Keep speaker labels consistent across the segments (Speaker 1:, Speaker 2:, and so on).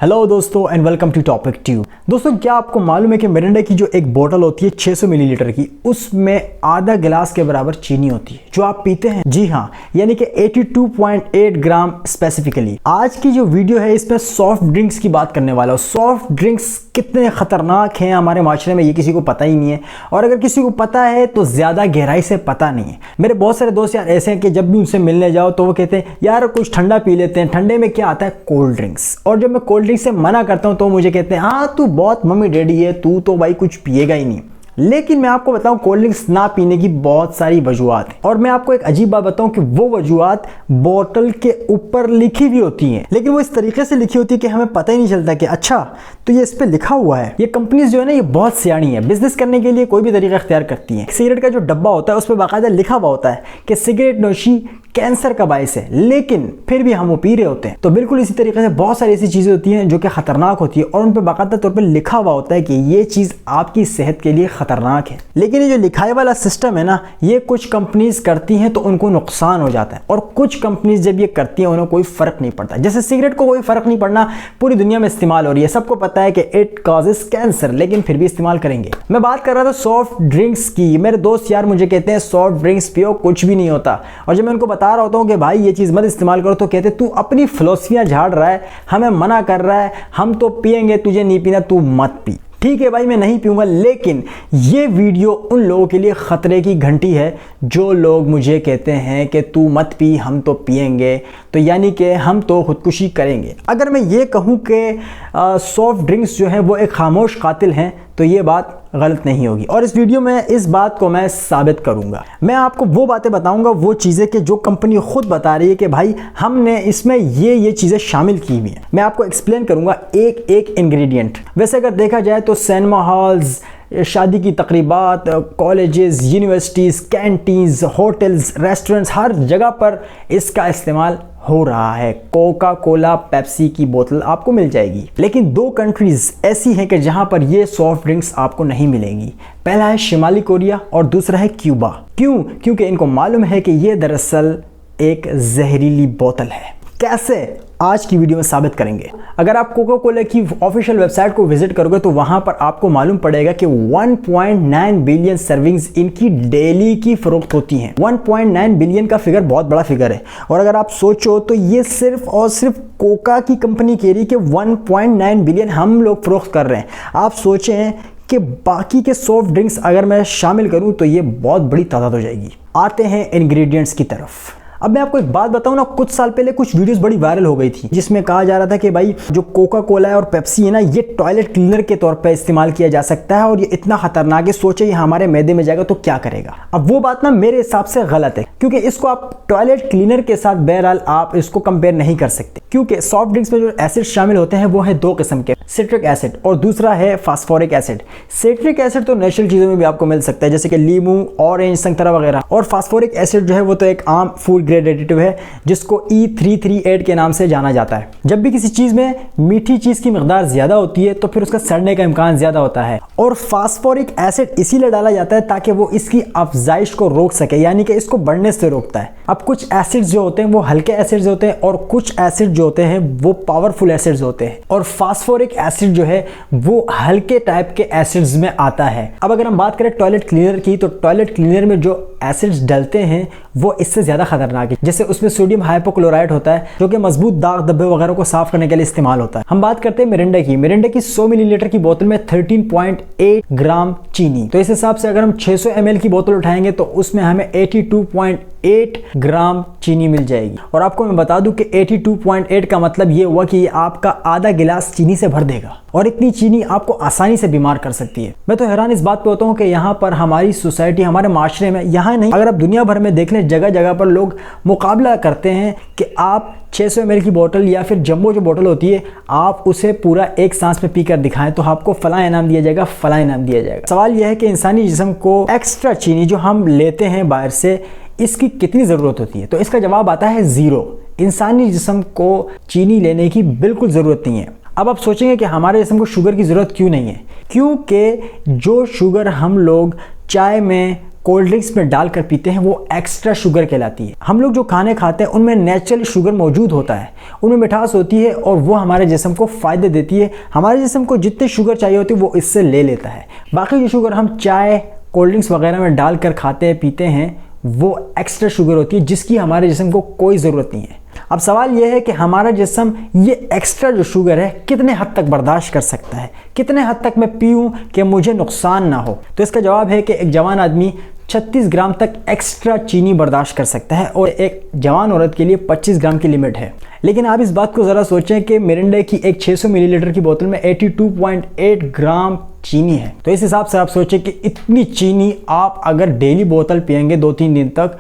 Speaker 1: Hello दोस्तों and welcome to topic tube. दोस्तों क्या आपको मालूम है कि मिरिंडा की जो एक बोतल होती है 600 मिलीलीटर की, उसमें आधा गिलास के बराबर चीनी होती है जो आप पीते हैं। जी हाँ, यानी कि 82.8 ग्राम स्पेसिफिकली। आज की जो वीडियो है इसमें सॉफ्ट ड्रिंक्स की बात करने वाला हूँ। सॉफ्ट ड्रिंक्स कितने खतरनाक हैं हमारे माशरे में ये किसी को पता ही नहीं है, और अगर किसी को पता है तो ज़्यादा गहराई से पता नहीं है। मेरे बहुत सारे दोस्त यार ऐसे हैं कि जब भी उनसे मिलने जाओ तो वो कहते हैं यार कुछ ठंडा पी लेते हैं। ठंडे में क्या आता है? Cold drinks. और जब मैं कोल्ड ड्रिंक्स से मना करता हूं तो मुझे कहते हैं हाँ तू बहुत मम्मी डैडी है, तू तो भाई कुछ पिएगा ही नहीं। लेकिन मैं आपको बताऊं कोल्ड ड्रिंक्स ना पीने की बहुत सारी वजूहत हैं, और मैं आपको एक अजीब बात बताऊं कि वो वजूहत बोतल के ऊपर लिखी हुई होती हैं, लेकिन वो इस तरीके से लिखी होती है कि हमें पता ही नहीं चलता कि अच्छा तो ये इस पे लिखा हुआ है। ये कंपनीज जो है ना ये बहुत सियाणी है, बिजनेस करने के लिए कोई भी तरीका इख्तियार करती है। सिगरेट का जो डब्बा होता है उस पर बाकायदा लिखा हुआ होता है कि सिगरेट नोशी कैंसर का बायस है, लेकिन फिर भी हम वो पी रहे होते हैं। तो बिल्कुल इसी तरीके से बहुत सारी ऐसी चीज़ें होती हैं जो कि खतरनाक होती है, और उन पर बाकायदा तौर पर लिखा हुआ होता है कि ये चीज़ आपकी सेहत के लिए खतरनाक है। लेकिन ये जो लिखाई वाला सिस्टम है ना, ये कुछ कंपनीज करती हैं तो उनको नुकसान हो जाता है, और कुछ कंपनीज जब ये करती हैं उन्हें कोई फर्क नहीं पड़ता। जैसे सिगरेट को कोई फर्क नहीं पड़ना, पूरी दुनिया में इस्तेमाल हो रही है, सबको पता है कि इट कॉजेस कैंसर, लेकिन फिर भी इस्तेमाल करेंगे। मैं बात कर रहा था सॉफ्ट ड्रिंक्स की। मेरे दोस्त यार मुझे कहते हैं सॉफ्ट ड्रिंक्स पियो, कुछ भी नहीं होता। और जब मैं उनको बता रहा होता हूँ कि भाई ये चीज़ मत इस्तेमाल करो तो कहते तू अपनी फिलॉसफियाँ झाड़ रहा है, हमें मना कर रहा है, हम तो पिएंगे, तुझे नहीं पीना, तू मत पी। ठीक है भाई मैं नहीं पीऊंगा, लेकिन ये वीडियो उन लोगों के लिए खतरे की घंटी है जो लोग मुझे कहते हैं कि तू मत पी, हम तो पिएंगे, तो यानी कि हम तो खुदकुशी करेंगे। अगर मैं ये कहूँ कि सॉफ्ट ड्रिंक्स जो है वो एक खामोश कातिल हैं तो ये बात गलत नहीं होगी, और इस वीडियो में इस बात को मैं साबित करूंगा। मैं आपको वो बातें बताऊंगा, वो चीज़ें कि जो कंपनी खुद बता रही है कि भाई हमने इसमें ये चीज़ें शामिल की हुई हैं। मैं आपको एक्सप्लेन करूंगा एक एक इंग्रेडिएंट। वैसे अगर देखा जाए तो सिनेमा हॉल्स, शादी की तकरीबात, colleges, universities, canteens, hotels, restaurants, हर जगह पर इसका इस्तेमाल हो रहा है। कोका कोला, पेप्सी की बोतल आपको मिल जाएगी। लेकिन दो कंट्रीज़ ऐसी हैं कि जहां पर ये सॉफ्ट ड्रिंक्स आपको नहीं मिलेंगी। पहला है शिमाली कोरिया और दूसरा है क्यूबा। क्यों? क्योंकि इनको मालूम है कि ये दरअसल एक जहरीली बोतल है। कैसे? आज की वीडियो में साबित करेंगे। अगर आप कोका कोला की ऑफिशियल वेबसाइट को विजिट करोगे तो वहां पर आपको मालूम पड़ेगा कि 1.9 बिलियन सर्विंग्स इनकी डेली की फरोख्त होती हैं। 1.9 बिलियन का फिगर बहुत बड़ा फिगर है, और अगर आप सोचो तो ये सिर्फ और सिर्फ कोका की कंपनी कह रही कि 1.9 बिलियन हम लोग फरोख्त कर रहे हैं। आप सोचें कि बाकी के सॉफ्ट ड्रिंक्स अगर मैं शामिल करूं तो ये बहुत बड़ी तादाद हो जाएगी। आते हैं इंग्रेडिएंट्स की तरफ। अब मैं आपको एक बात बताऊं ना, कुछ साल पहले कुछ वीडियोस बड़ी वायरल हो गई थी जिसमें कहा जा रहा था कि भाई जो कोका कोला है और पेप्सी है ना, ये टॉयलेट क्लीनर के तौर पे इस्तेमाल किया जा सकता है, और ये इतना खतरनाक है, सोचे ये हमारे मैदे में जाएगा तो क्या करेगा। अब वो बात ना मेरे हिसाब से गलत है, क्योंकि इसको आप टॉयलेट क्लीनर के साथ बहरहाल आप इसको कंपेयर नहीं कर सकते, क्योंकि सॉफ्ट ड्रिंक्स में जो एसिड शामिल होते हैं वो है दो किस्म के, सिट्रिक एसिड और दूसरा है फास्फोरिक एसिड। सिट्रिक एसिड तो नेचुरल चीज़ों में भी आपको मिल सकता है जैसे कि लीमू, ऑरेंज, संतरा वगैरह, और फास्फोरिक एसिड जो है वो तो एक आम फूड ग्रेड एडिटिव है जिसको E338 के नाम से जाना जाता है। जब भी किसी चीज़ में मीठी चीज़ की मिकदार ज़्यादा होती है तो फिर उसका सड़ने का इम्कान ज़्यादा होता है, और फास्फोरिक एसिड इसीलिए डाला जाता है ताकि वो इसकी अफजाइश को रोक सके, यानी कि इसको बढ़ने से रोकता है। अब कुछ एसिड्स जो होते हैं वो हल्के एसिड्स होते हैं, और कुछ एसिड जो होते हैं वो पावरफुल एसिड्स होते हैं, और फास्फोरिक एसिड जो है वो हल्के टाइप के एसिड्स में आता है। अब अगर हम बात करें टॉयलेट क्लीनर की, तो टॉयलेट क्लीनर में जो एसिड्स डलते हैं वो इससे ज़्यादा खतरनाक है। जैसे उसमें सोडियम हाइपोक्लोराइड होता है जो कि मजबूत दाग धब्बे वगैरह को साफ करने के लिए इस्तेमाल होता है। हम बात करते हैं मिरिंडा की। मिरिंडा की 100 मिलीलीटर की बोतल में 13.8 ग्राम चीनी, तो इस हिसाब से अगर हम 600 ml की बोतल उठाएंगे तो उसमें हमें 82.8 ग्राम चीनी मिल जाएगी। और आपको मैं बता दूं कि 82.8 का मतलब ये हुआ कि ये आपका आधा गिलास चीनी से भर देगा, और इतनी चीनी आपको आसानी से बीमार कर सकती है। मैं तो हैरान इस बात पे होता हूँ कि यहाँ पर हमारी सोसाइटी, हमारे माशरे में, यहाँ नहीं अगर आप दुनिया भर में देख लें, जगह जगह पर लोग मुकाबला करते हैं कि आप 600 ml की बोतल या फिर जंबो जो बोतल होती है आप उसे पूरा एक सांस में पीकर दिखाएं तो आपको फला इनाम दिया जाएगा, फला इनाम दिया जाएगा। सवाल यह है कि इंसानी जिस्म को एक्स्ट्रा चीनी जो हम लेते हैं बाहर से, इसकी कितनी ज़रूरत होती है? तो इसका जवाब आता है ज़ीरो। इंसानी जिस्म को चीनी लेने की बिल्कुल ज़रूरत नहीं है। अब आप सोचेंगे कि हमारे जिस्म को शुगर की ज़रूरत क्यों नहीं है? क्योंकि जो शुगर हम लोग चाय में, कोल्ड ड्रिंक्स में डालकर पीते हैं वो एक्स्ट्रा शुगर कहलाती है। हम लोग जो खाने खाते हैं उनमें नेचुरली शुगर मौजूद होता है, उनमें मिठास होती है और वो हमारे जिस्म को फ़ायदे देती है। हमारे जिस्म को जितनी शुगर चाहिए होती है वो इससे ले लेता है। बाकी जो शुगर हम चाय कोल्ड ड्रिंक्स वगैरह में डालकर खाते हैं पीते हैं वो एक्स्ट्रा शुगर होती है जिसकी हमारे जिस्म को कोई ज़रूरत नहीं है। अब सवाल यह है कि हमारा जिस्म ये एक्स्ट्रा जो शुगर है कितने हद तक बर्दाश्त कर सकता है, कितने हद तक मैं पीऊँ कि मुझे नुकसान ना हो। तो इसका जवाब है कि एक जवान आदमी 36 ग्राम तक एक्स्ट्रा चीनी बर्दाश्त कर सकता है और एक जवान औरत के लिए 25 ग्राम की लिमिट है। लेकिन आप इस बात को ज़रा सोचें कि मिरिंडा की एक 600 मिलीलीटर की बोतल में 82.8 ग्राम चीनी है। तो इस हिसाब से आप सोचें कि इतनी चीनी आप अगर डेली बोतल पिएंगे 2-3 दिन तक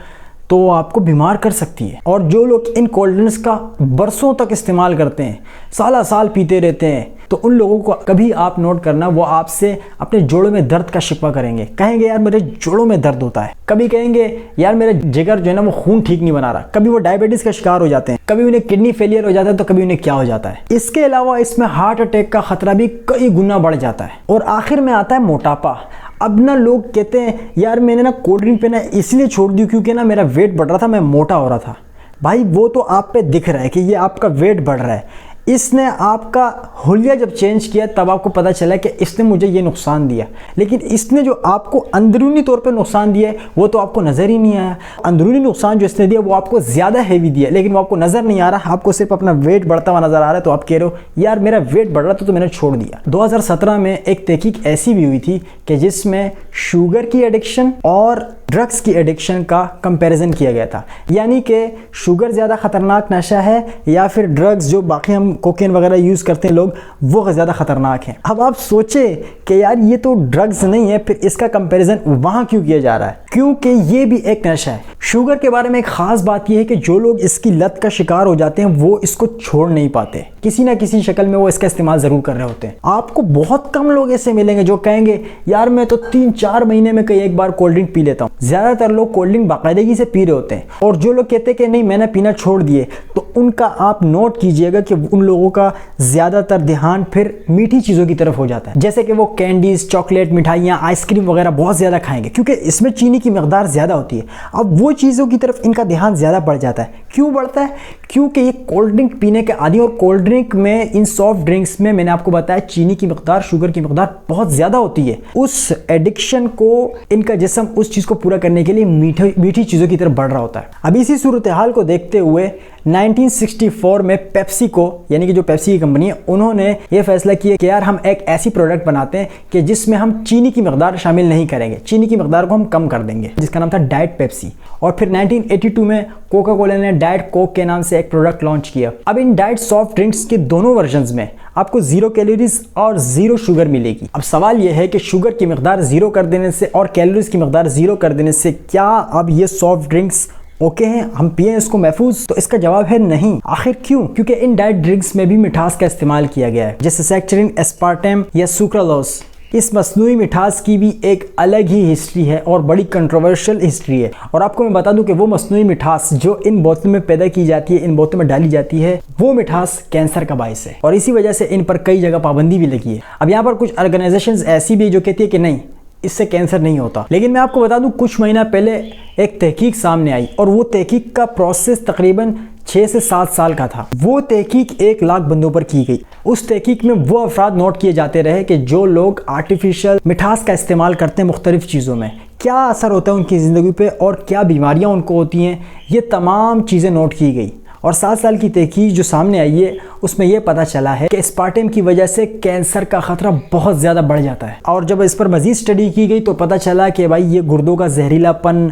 Speaker 1: तो आपको बीमार कर सकती है। और जो लोग इन कोल्ड ड्रिंक्स का बरसों तक इस्तेमाल करते हैं, साल पीते रहते हैं, तो उन लोगों को कभी आप नोट करना वो आपसे अपने जोड़ों में दर्द का शिकवा करेंगे। कहेंगे यार मेरे जोड़ों में दर्द होता है, कभी कहेंगे यार मेरा जिगर जो है ना वो खून ठीक नहीं बना रहा, कभी वो डायबिटीज़ का शिकार हो जाते हैं, कभी उन्हें किडनी फेलियर हो जाता है, तो कभी उन्हें क्या हो जाता है। इसके अलावा इसमें हार्ट अटैक का खतरा भी कई गुना बढ़ जाता है। और आखिर में आता है मोटापा। अब ना लोग कहते हैं यार मैंने ना कोल्ड ड्रिंक पीना इसलिए छोड़ दी क्योंकि ना मेरा वेट बढ़ रहा था, मैं मोटा हो रहा था। भाई वो तो आप पे दिख रहा है कि ये आपका वेट बढ़ रहा है। इसने आपका हुलिया जब चेंज किया तब आपको पता चला कि इसने मुझे ये नुकसान दिया, लेकिन इसने जो आपको अंदरूनी तौर पे नुकसान दिया है वो तो आपको नज़र ही नहीं आया। अंदरूनी नुकसान जो इसने दिया वो आपको ज़्यादा हैवी दिया, लेकिन वो आपको नज़र नहीं आ रहा, आपको सिर्फ अपना वेट बढ़ता हुआ नज़र आ रहा है। तो आप कह रहे हो यार मेरा वेट बढ़ रहा था तो मैंने छोड़ दिया। 2017 में एक तहकीक ऐसी भी हुई थी कि जिसमें शुगर की एडिक्शन और ड्रग्स की एडिक्शन का कंपैरिजन किया गया था, यानी कि शुगर ज़्यादा ख़तरनाक नशा है या फिर ड्रग्स जो बाकी हम कोकेन वगैरह यूज़ करते हैं लोग वो ज़्यादा ख़तरनाक है। अब आप सोचें कि यार ये तो ड्रग्स नहीं है, फिर इसका कंपैरिजन वहाँ क्यों किया जा रहा है? क्योंकि ये भी एक नशा है। शुगर के बारे में एक ख़ास बात यह है कि जो लोग इसकी लत का शिकार हो जाते हैं वो इसको छोड़ नहीं पाते, किसी ना किसी शक्ल में वो इसका इस्तेमाल ज़रूर कर रहे होते हैं। आपको बहुत कम लोग ऐसे मिलेंगे जो कहेंगे यार मैं तो 3-4 महीने में कई एक बार कोल्ड ड्रिंक पी लेता हूँ। ज़्यादातर लोग कोल्ड ड्रिंक बाकायदगी से पी रहे होते हैं। और जो लोग कहते हैं कि नहीं मैंने पीना छोड़ दिए, तो उनका आप नोट कीजिएगा कि उन लोगों का ज़्यादातर ध्यान फिर मीठी चीज़ों की तरफ हो जाता है, जैसे कि वो कैंडीज़, चॉकलेट, मिठाइयाँ, आइसक्रीम वगैरह बहुत ज़्यादा खाएंगे क्योंकि इसमें चीनी की मकदार ज़्यादा होती है। अब वो चीज़ों की तरफ इनका ध्यान ज़्यादा बढ़ जाता है। क्यों बढ़ता है? क्योंकि ये कोल्ड ड्रिंक पीने के आदी, और कोल्ड ड्रिंक में, इन सॉफ्ट ड्रिंक्स में मैंने आपको बताया चीनी की मकदार, शुगर की मकदार बहुत ज़्यादा होती है। उस एडिक्शन को इनका जिस्म उस चीज़ को पूरा करने के लिए मीठी चीज़ों की तरफ बढ़ रहा होता है। अब इसी सूरत हाल को देखते हुए 1964 में पेप्सी को, यानी कि जो पेप्सी की कंपनी है, उन्होंने ये फैसला किया कि यार हम एक ऐसी प्रोडक्ट बनाते हैं कि जिसमें हम चीनी की मकदार शामिल नहीं करेंगे, चीनी की मकदार को हम कम कर देंगे, जिसका नाम था डाइट पेप्सी। और फिर 1982 में कोका कोला ने डाइट कोक के नाम से एक प्रोडक्ट लॉन्च किया। अब इन डाइट सॉफ्ट ड्रिंक्स के दोनों वर्जन्स में आपको 0 कैलोरीज और 0 शुगर मिलेगी। अब सवाल यह है कि शुगर की मकदार 0 कर देने से और कैलोरीज की मकदार 0 कर देने से क्या अब ये सॉफ्ट ड्रिंक्स ओके हैं, हम पिए इसको महफूज? तो इसका जवाब है नहीं। आखिर क्यों? क्योंकि इन डाइट ड्रिंक्स में भी मिठास का इस्तेमाल किया गया है, जैसे सैक्चरिन, एस्पार्टेम या सुक्रालोस। इस मसनूई मिठास की भी एक अलग ही हिस्ट्री है और बड़ी कंट्रोवर्शियल हिस्ट्री है। और आपको मैं बता दूं कि वो मसनूई मिठास जो इन बोतलों में पैदा की जाती है, इन बोतलों में डाली जाती है, वो मिठास कैंसर का बायस है और इसी वजह से इन पर कई जगह पाबंदी भी लगी है। अब यहाँ पर कुछ ऑर्गेनाइजेशंस ऐसी भी जो कहती है कि नहीं, इससे कैंसर नहीं होता। लेकिन मैं आपको बता दूं कुछ महीना पहले एक तहकीक सामने आई और वो तहकीक का प्रोसेस तकरीबन 6 से 7 साल का था। वो तहकीक 1 लाख बंदों पर की गई। उस तहकीक में वो अफराद नोट किए जाते रहे कि जो लोग आर्टिफिशियल मिठास का इस्तेमाल करते हैं मुख्तलिफ चीज़ों में, क्या असर होता है उनकी ज़िंदगी पे और क्या बीमारियाँ उनको होती हैं, ये तमाम चीज़ें नोट की गई। और 7 साल की तहकीक जो सामने आई है उसमें यह पता चला है कि एस्पार्टेम की वजह से कैंसर का ख़तरा बहुत ज़्यादा बढ़ जाता है। और जब इस पर मज़ीद स्टडी की गई तो पता चला कि भाई ये गुर्दों का जहरीलापन,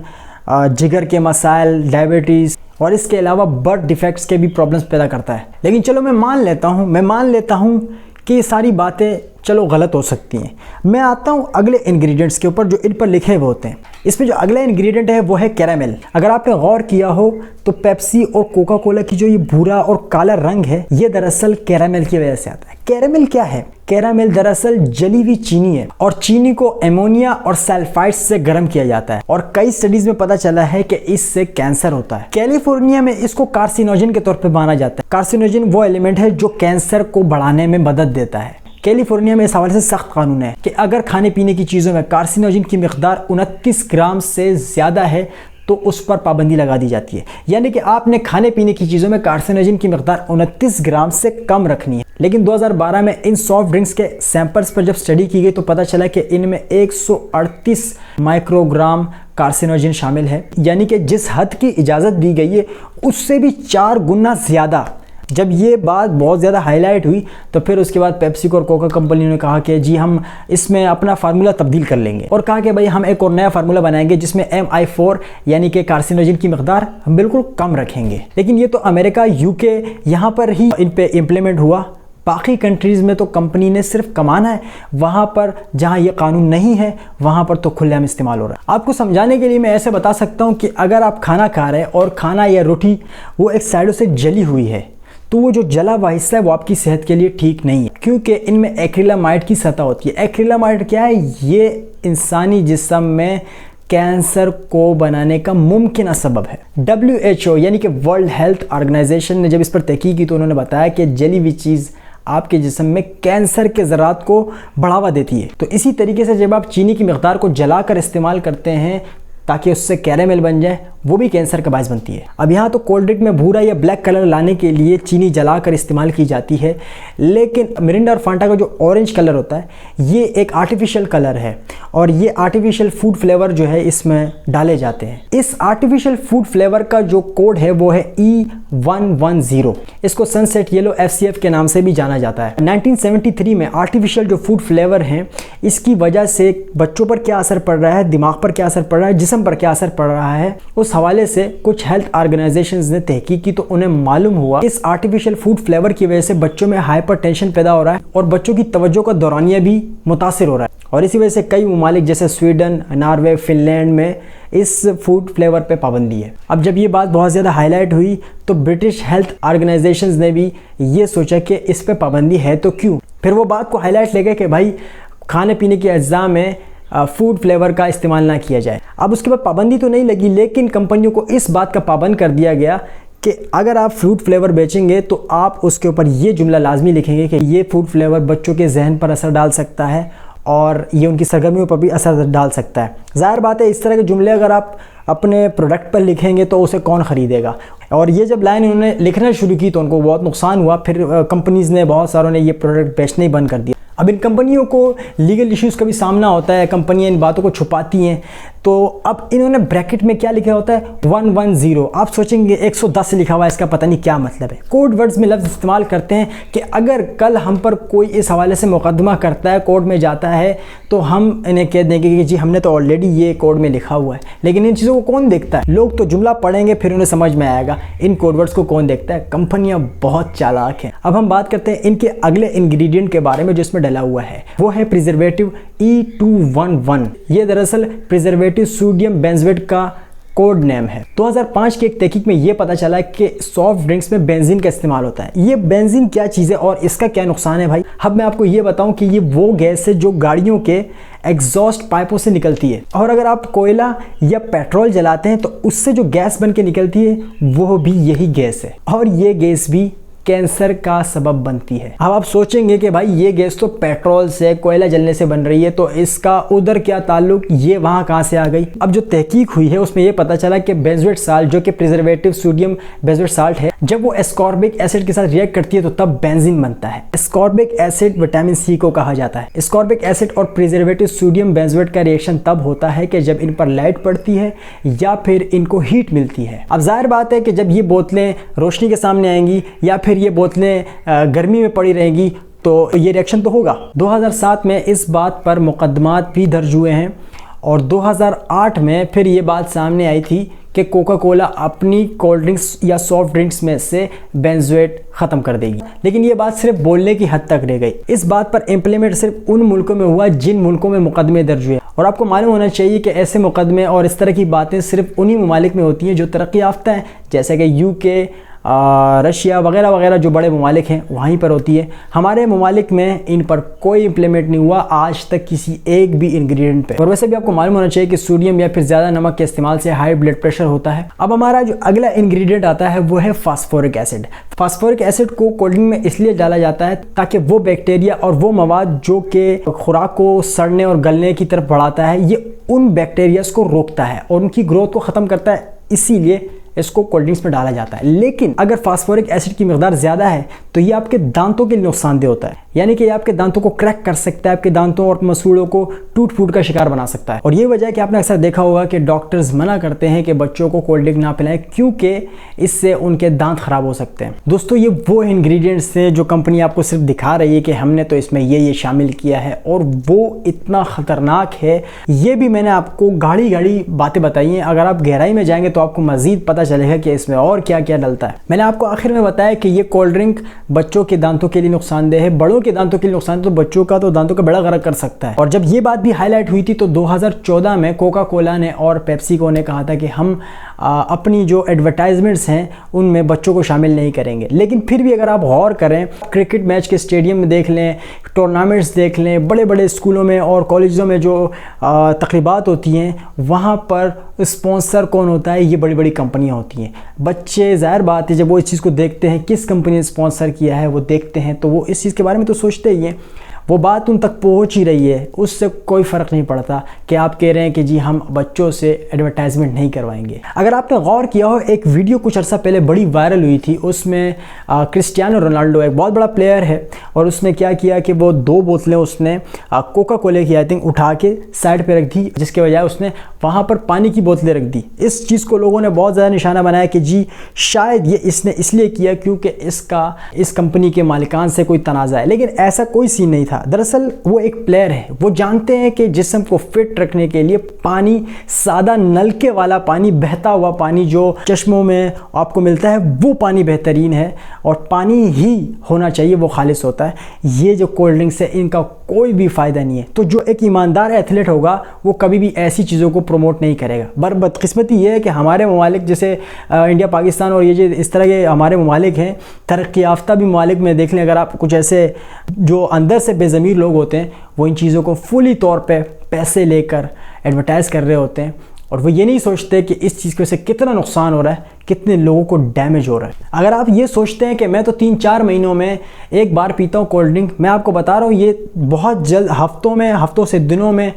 Speaker 1: जिगर के मसाइल, डायबिटीज़ और इसके अलावा बर्थ डिफेक्ट्स के भी प्रॉब्लम्स पैदा करता है। लेकिन चलो मैं मान लेता हूँ कि ये सारी बातें चलो गलत हो सकती हैं। मैं आता हूँ अगले इंग्रेडिएंट्स के ऊपर जो इन पर लिखे हुए होते हैं। इसमें जो अगला इंग्रेडिएंट है वो है कैरामेल। अगर आपने गौर किया हो तो पेप्सी और कोका कोला की जो ये भूरा और काला रंग है ये दरअसल कैरामेल की वजह से आता है। कैरामेल क्या है? कैरामेल दरअसल जली हुई चीनी है और चीनी को एमोनिया और सल्फाइड से गर्म किया जाता है और कई स्टडीज में पता चला है कि इससे कैंसर होता है। कैलिफोर्निया में इसको कार्सिनोजन के तौर पर माना जाता है। कार्सिनोजन वो एलिमेंट है जो कैंसर को बढ़ाने में मदद देता है। कैलिफोर्निया में इस हवाले से सख्त कानून है कि अगर खाने पीने की चीज़ों में कार्सिनोजन की मिकदार 29 ग्राम से ज़्यादा है तो उस पर पाबंदी लगा दी जाती है। यानी कि आपने खाने पीने की चीज़ों में कार्सिनोजन की मिकदार 29 ग्राम से कम रखनी है। लेकिन 2012 में इन सॉफ्ट ड्रिंक्स के सैंपल्स पर जब स्टडी की गई तो पता चला कि इनमें 138 माइक्रोग्राम कार्सिनोजन शामिल है, यानी कि जिस हद की इजाज़त दी गई है उससे भी 4 गुना ज़्यादा। जब ये बात बहुत ज़्यादा हाईलाइट हुई तो फिर उसके बाद पेप्सिको और कोका कंपनी ने कहा कि जी हम इसमें अपना फार्मूला तब्दील कर लेंगे और कहा कि भाई हम एक और नया फार्मूला बनाएंगे जिसमें MI4 यानी कि कार्सिनोजन की मिकदार हम बिल्कुल कम रखेंगे। लेकिन ये तो अमेरिका, यूके यहाँ पर ही इन पे इम्प्लीमेंट हुआ। बाकी कंट्रीज़ में तो कंपनी ने सिर्फ कमाना है, वहाँ पर जहाँ ये कानून नहीं है वहाँ पर तो खुलेआम इस्तेमाल हो रहा है। आपको समझाने के लिए मैं ऐसे बता सकता हूँ कि अगर आप खाना खा रहे हैं और खाना या रोटी वो एक साइडों से जली हुई है तो वो जो जला हुआ हिस्सा है वो आपकी सेहत के लिए ठीक नहीं है, क्योंकि इनमें एक्रिलामाइड की सतह होती है। एक्रिलामाइड क्या है? ये इंसानी जिस्म में कैंसर को बनाने का मुमकिन सबब है। WHO यानी कि वर्ल्ड हेल्थ ऑर्गेनाइजेशन ने जब इस पर तहकीक की तो उन्होंने बताया कि जली हुई चीज़ आपके जिस्म में कैंसर के ज़रात को बढ़ावा देती है। तो इसी तरीके से जब आप चीनी की मिकदार को जलाकर इस्तेमाल करते हैं ताकि उससे कैरेमल बन जाए, वो भी कैंसर का बायस बनती है। अब यहाँ तो कोल्ड ड्रिंक में भूरा या ब्लैक कलर लाने के लिए चीनी जलाकर इस्तेमाल की जाती है, लेकिन मिरिंडा और फांटा का जो ऑरेंज कलर होता है ये एक आर्टिफिशियल कलर है और ये आर्टिफिशियल फूड फ्लेवर जो है इसमें डाले जाते हैं। इस आर्टिफिशियल फूड फ्लेवर का जो कोड है वो है E110। इसको सनसेट येलो FCF के नाम से भी जाना जाता है। 1973 में आर्टिफिशियल जो फूड फ्लेवर हैं इसकी वजह से बच्चों पर क्या असर पड़ रहा है, दिमाग पर क्या असर पड़ रहा है, जिस्म पर क्या असर पड़ रहा है, उस हवाले से कुछ हेल्थ ऑर्गेनाइजेशंस ने तहकीक की तो उन्हें मालूम हुआ इस आर्टिफिशियल फूड फ्लेवर की वजह से बच्चों में हाइपरटेंशन पैदा हो रहा है और बच्चों की तवज्जो का दौरानिया भी मुतासिर हो रहा है। और इसी वजह से कई ममालिक जैसे स्वीडन, नॉर्वे, फिनलैंड में इस फूड फ्लेवर पे पाबंदी है। अब जब ये बात बहुत ज़्यादा हाईलाइट हुई तो ब्रिटिश हेल्थ ऑर्गेनाइजेशंस ने भी ये सोचा कि इस पे पाबंदी है तो क्यों। फिर वो बात को हाईलाइट ले गए कि भाई खाने पीने की अज्जा में फूड फ्लेवर का इस्तेमाल ना किया जाए। अब उसके बाद पाबंदी तो नहीं लगी, लेकिन कंपनियों को इस बात का पाबंद कर दिया गया कि अगर आप फ्रूट फ्लेवर बेचेंगे तो आप उसके ऊपर ये जुमला लाजमी लिखेंगे कि ये फूड फ्लेवर बच्चों के जहन पर असर डाल सकता है और ये उनकी सरगर्मियों पर भी असर डाल सकता है। ज़ाहिर बात है इस तरह के जुमले अगर आप अपने प्रोडक्ट पर लिखेंगे तो उसे कौन ख़रीदेगा। और ये जब लाइन इन्होंने लिखना शुरू की तो उनको बहुत नुकसान हुआ। फिर कंपनीज़ ने बहुत सारों ने ये प्रोडक्ट बेचना ही बंद कर दिया। अब इन कंपनियों को लीगल इश्यूज़ का भी सामना होता है, कंपनियां इन बातों को छुपाती हैं। तो अब इन्होंने ब्रैकेट में क्या लिखा होता है 110। आप सोचेंगे 110 लिखा हुआ है, इसका पता नहीं क्या मतलब है। कोड वर्ड्स में लफ्ज़ इस्तेमाल करते हैं कि अगर कल हम पर कोई इस हवाले से मुकदमा करता है, कोर्ट में जाता है, तो हम इन्हें कह देंगे कि जी हमने तो ऑलरेडी ये कोड में लिखा हुआ है। लेकिन इन चीज़ों को कौन देखता है? लोग तो जुमला पढ़ेंगे फिर उन्हें समझ में आएगा, इन कोड वर्ड्स को कौन देखता है? कंपनियां बहुत चालाक हैं। अब हम बात करते हैं इनके अगले इंग्रेडिएंट के बारे में जो इसमें डला हुआ है, वो है प्रिजर्वेटिव E211। ये दरअसल प्रिजर्वेटिव सोडियम बेंजोएट का कोड नेम है। 2005 के एक तहकीक में यह पता चला कि सॉफ्ट ड्रिंक्स में बेंजीन का इस्तेमाल होता है। ये बेंजीन क्या चीज़ है और इसका क्या नुकसान है भाई? अब मैं आपको ये बताऊं कि ये वो गैस है जो गाड़ियों के एग्जॉस्ट पाइपों से निकलती है, और अगर आप कोयला या पेट्रोल जलाते हैं तो उससे जो गैस बन के निकलती है वो भी यही गैस है, और ये गैस भी कैंसर का सबब बनती है। अब आप सोचेंगे कि भाई ये गैस तो पेट्रोल से, कोयला जलने से बन रही है, तो इसका उधर क्या ताल्लुक, ये वहाँ कहाँ से आ गई? अब जो तहकीक हुई है उसमें ये पता चला कि बेंजोएट साल्ट जो कि प्रिजर्वेटिव सोडियम बेंजोएट साल्ट है, जब वो एस्कॉर्बिक एसिड के साथ रिएक्ट करती है तो तब बेंजीन बनता है। एस्कॉर्बिक एसिड विटामिन सी को कहा जाता है। एस्कॉर्बिक एसिड और प्रिजर्वेटिव सोडियम बेंजोएट का रिएक्शन तब होता है कि जब इन पर लाइट पड़ती है या फिर इनको हीट मिलती है। अब जाहिर बात है कि जब ये बोतलें रोशनी के सामने आएंगी या फिर ये बोतलें गर्मी में पड़ी रहेंगी तो ये रिएक्शन तो होगा। 2007 में इस बात पर मुकदमात भी दर्ज हुए हैं, और 2008 में फिर ये बात सामने आई थी कि कोका कोला अपनी कोल्ड ड्रिंक्स या सॉफ्ट ड्रिंक्स में से बेंजोएट ख़त्म कर देगी। लेकिन ये बात सिर्फ बोलने की हद तक रह गई। इस बात पर इम्प्लीमेंट सिर्फ उन मुल्कों में हुआ जिन मुल्कों में मुकदमे दर्ज हुए, और आपको मालूम होना चाहिए कि ऐसे मुकदमे और इस तरह की बातें सिर्फ उन्हीं ममालिक में होती हैं जो तरक्की याफ्ता हैं, जैसे कि UK, रशिया वगैरह वगैरह जो बड़े ममालिक हैं वहीं पर होती है। हमारे ममालिक में इन पर कोई इम्प्लीमेंट नहीं हुआ आज तक किसी एक भी इंग्रेडिएंट पे। और वैसे भी आपको मालूम होना चाहिए कि सोडियम या फिर ज़्यादा नमक के इस्तेमाल से हाई ब्लड प्रेशर होता है। अब हमारा जो अगला इंग्रेडिएंट आता है वो है फास्फोरिक एसिड। फास्फोरिक एसिड को कोल्ड ड्रिंक में इसलिए डाला जाता है ताकि वो बैक्टीरिया और वो मवाद जो कि खुराक को सड़ने और गलने की तरफ बढ़ाता है, ये उन बैक्टीरियाज को रोकता है और उनकी ग्रोथ को ख़त्म करता है, इसीलिए इसको कोल्ड ड्रिंक्स में डाला जाता है। लेकिन अगर फास्फोरिक एसिड की मकदार ज़्यादा है तो ये आपके दांतों के लिए नुकसानदेह होता है, यानी कि ये आपके दांतों को क्रैक कर सकता है, आपके दांतों और मसूड़ों को टूट फूट का शिकार बना सकता है। और ये वजह है कि आपने अक्सर देखा होगा कि डॉक्टर्स मना करते हैं कि बच्चों को कोल्ड ड्रिंक ना पिलाएं क्योंकि इससे उनके दांत खराब हो सकते हैं। दोस्तों, ये वो इंग्रेडिएंट्स हैं जो कंपनी आपको सिर्फ दिखा रही है कि हमने तो इसमें ये शामिल किया है, और वो इतना ख़तरनाक है। ये भी मैंने आपको गाढ़ी गाढ़ी बातें बताई हैं, अगर आप गहराई में जाएंगे तो आपको मज़ीद पता चलेगा कि इसमें और क्या क्या डलता है। मैंने आपको आखिर में बताया कि ये कोल्ड ड्रिंक बच्चों के दांतों के लिए नुकसानदेह है, बड़ों के दांतों के लिए नुकसान, तो बच्चों का तो दांतों का बड़ा गर्क कर सकता है। और जब ये बात भी हाईलाइट हुई थी तो 2014 में कोका कोला ने और पेप्सिको ने कहा था कि हम अपनी जो एडवर्टाइजमेंट्स हैं उनमें बच्चों को शामिल नहीं करेंगे। लेकिन फिर भी अगर आप गौर करें, क्रिकेट मैच के स्टेडियम में देख लें, टूर्नामेंट्स देख लें, बड़े बड़े स्कूलों में और कॉलेजों में जो तकरीबात होती हैं वहाँ पर स्पॉन्सर कौन होता है? ये बड़ी बड़ी कंपनियाँ होती हैं। बच्चे ज़ाहिर बात है जब वो इस चीज़ को देखते हैं, किस कंपनी ने स्पॉन्सर किया है वो देखते हैं, तो वो इस चीज़ के बारे में तो सोचते ही हैं। वो बात उन तक पहुंच ही रही है, उससे कोई फ़र्क नहीं पड़ता कि आप कह रहे हैं कि जी हम बच्चों से एडवर्टाइजमेंट नहीं करवाएंगे। अगर आपने गौर किया हो, एक वीडियो कुछ अर्सा पहले बड़ी वायरल हुई थी, उसमें क्रिस्टियानो रोनाल्डो एक बहुत बड़ा प्लेयर है और उसने क्या किया कि वो 2 बोतलें उसने कोका कोले की आई थिंक उठा के साइड पे रख दी, जिसके बजाय उसने वहाँ पर पानी की बोतलें रख दी। इस चीज़ को लोगों ने बहुत ज़्यादा निशाना बनाया कि जी शायद ये इसने इसलिए किया क्योंकि इस कंपनी के मालिकान से कोई तनाज़ा है, लेकिन ऐसा कोई सीन नहीं था। दरअसल वो एक प्लेयर है, वो जानते हैं कि जिस्म को फिट रखने के लिए पानी, सादा नलके वाला पानी, बहता हुआ पानी जो चश्मों में आपको मिलता है वो पानी बेहतरीन है और पानी ही होना चाहिए, वो खालिस होता है। ये जो कोल्ड ड्रिंक्स है इनका कोई भी फ़ायदा नहीं है। तो जो एक ईमानदार एथलीट होगा वो कभी भी ऐसी चीज़ों को प्रमोट नहीं करेगा। बदकिस्मती ये है कि हमारे ममालिक जैसे इंडिया, पाकिस्तान और ये जो इस तरह के हमारे ममालिक हैं, तरक्की याफ्ता भी ममालिक में देख लें, अगर आप कुछ ऐसे जो अंदर से बेज़मीर लोग होते हैं वो इन चीज़ों को फुली तौर पे पैसे लेकर एडवर्टाइज़ कर रहे होते हैं और वो ये नहीं सोचते कि इस चीज़ की वजह से कितना नुकसान हो रहा है, कितने लोगों को डैमेज हो रहा है। अगर आप ये सोचते हैं कि मैं तो 3-4 महीनों में एक बार पीता हूँ कोल्ड ड्रिंक, मैं आपको बता रहा हूँ ये बहुत जल्द हफ्तों से दिनों में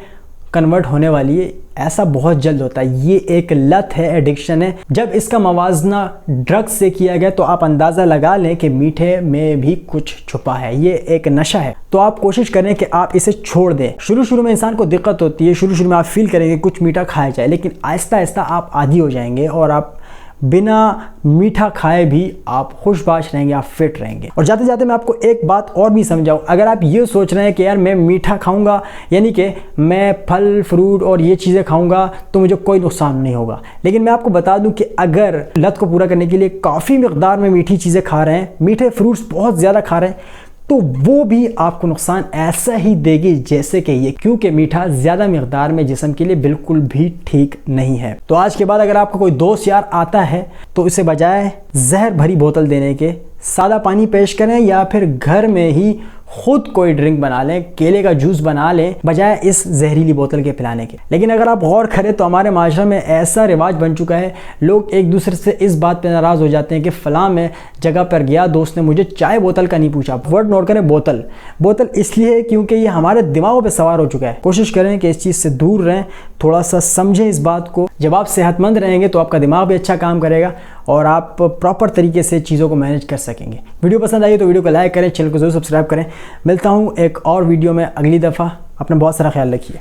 Speaker 1: कन्वर्ट होने वाली है। ऐसा बहुत जल्द होता है। ये एक लत है, एडिक्शन है। जब इसका मवाजना ड्रग्स से किया गया तो आप अंदाज़ा लगा लें कि मीठे में भी कुछ छुपा है। ये एक नशा है। तो आप कोशिश करें कि आप इसे छोड़ दें। शुरू में इंसान को दिक्कत होती है, शुरू में आप फील करेंगे कुछ मीठा खाया जाए, लेकिन आहिस्ता आहिस्ता आप आदी हो जाएंगे और आप बिना मीठा खाए भी आप खुशबाश रहेंगे, आप फिट रहेंगे। और जाते जाते मैं आपको एक बात और भी समझाऊं, अगर आप ये सोच रहे हैं कि यार मैं मीठा खाऊंगा यानी कि मैं फल फ्रूट और ये चीज़ें खाऊंगा तो मुझे कोई नुकसान नहीं होगा, लेकिन मैं आपको बता दूं कि अगर लत को पूरा करने के लिए काफ़ी मिकदार में मीठी चीज़ें खा रहे हैं, मीठे फ्रूट्स बहुत ज़्यादा खा रहे हैं, तो वो भी आपको नुकसान ऐसा ही देगी जैसे कि ये, क्योंकि मीठा ज़्यादा मिकदार में जिस्म के लिए बिल्कुल भी ठीक नहीं है। तो आज के बाद अगर आपका कोई दोस्त यार आता है तो इसे बजाय जहर भरी बोतल देने के सादा पानी पेश करें या फिर घर में ही खुद कोई ड्रिंक बना लें, केले का जूस बना लें बजाय इस जहरीली बोतल के पिलाने के। लेकिन अगर आप गौर करें तो हमारे माशरे में ऐसा रिवाज बन चुका है, लोग एक दूसरे से इस बात पे नाराज़ हो जाते हैं कि फ़लाँ में जगह पर गया, दोस्त ने मुझे चाय बोतल का नहीं पूछा। वर्ड नोट करें, बोतल। बोतल इसलिए है क्योंकि ये हमारे दिमागों पर सवार हो चुका है। कोशिश करें कि इस चीज़ से दूर रहें, थोड़ा सा समझें इस बात को। जब आप सेहतमंद रहेंगे तो आपका दिमाग भी अच्छा काम करेगा और आप प्रॉपर तरीके से चीज़ों को मैनेज कर सकेंगे। वीडियो पसंद आई तो वीडियो को लाइक करें, चैनल को जरूर सब्सक्राइब करें। मिलता हूँ एक और वीडियो में अगली दफ़ा। अपना बहुत सारा ख्याल रखिए।